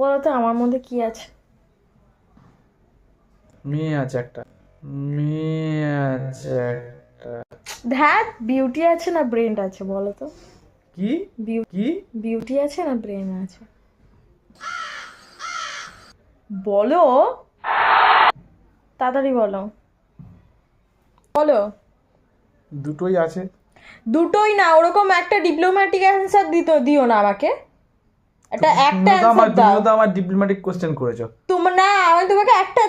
বলো তো আমার মধ্যে কি আছে? মেয়ে আছে একটা, মেয়ে আছে একটা। ধ্যাত, বিউটি আছে না ব্রেন আছে বলো তো? কি কি? বিউটি আছে না ব্রেন আছে? বলো, তাড়াতাড়ি বলো, বলো। দুটোই আছে। দুটোই না, ওরকম একটা ডিপ্লোম্যাটিক অ্যান্সার দিও না আমাকে। একটা অ্যান্সার দাও। তুমিও তো আমার ডিপ্লোম্যাটিক কোশ্চেন করেছো। তোমার না, আমি তোমাকে একটা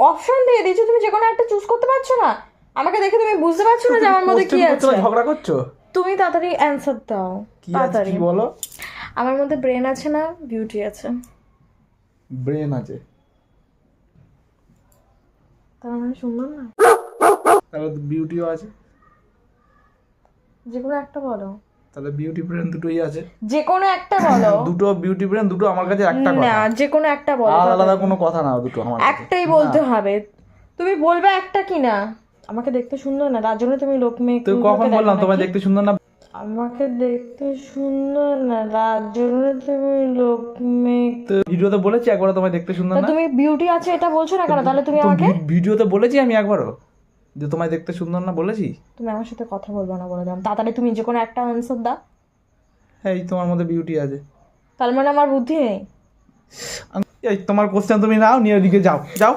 অপশন দিয়ে দিয়েছি, তুমি যে কোনো একটা চুজ করতে পারছো না? আমাকে দেখে তুমি বুঝতে পারছো না যে আমার মধ্যে কি কোশ্চেন করছো আছে? না, ঝগড়া করছো? তুমি তাড়াতাড়ি অ্যান্সার দাও, কি আছে তাড়াতাড়ি। কি বলো? আমার মধ্যে ব্রেন আছে না বিউটি আছে? ব্রেন আছে। তার মানে সুন্দর না? তাহলে বিউটিও আছে। যে কোনো একটা বলো। তাহলে বিউটি ব্রেন দুটোই আছে। যে কোনো একটা বলো। দুটো বিউটি ব্রেন, দুটো আমার কাছে একটা না, কথা। যে কোনো একটা বলো, আলাদা আলাদা তাড়াতাড়ি। কোনো কথা না দুটো আমার কাছে। একটাই না। বলতে হবে। তুমি বলবে একটা কি না? আমাকে দেখতে সুন্দর না তার জন্য তুমি লোক মেয়ে তো কখন বললাম তোমায় দেখতে সুন্দর না? আমাকে দেখতে সুন্দর না তার জন্য তুমি লোক মেয়ে। তো ভিডিওতে বলেছি একবার তোমায় দেখতে সুন্দর তা না? তুমি বিউটি আছে এটা বলছো না কেন তাহলে? তুমি তো আমাকে, ভিডিওতে বলেছি আমি একবারও যে তোমায় দেখতে সুন্দর না বলেছি? তুমি আমার সাথে কথা বলবে না বলে দিলাম। তাড়াতাড়ি তুমি যে কোনো একটা আনসার দাও। হ্যাঁ, এই তোমার মধ্যে বিউটি আছে। তার মানে আমার বুদ্ধি নেই? এই তোমার কোশ্চেন তুমি নাও, নিয়ে ওদিকে যাও যাও।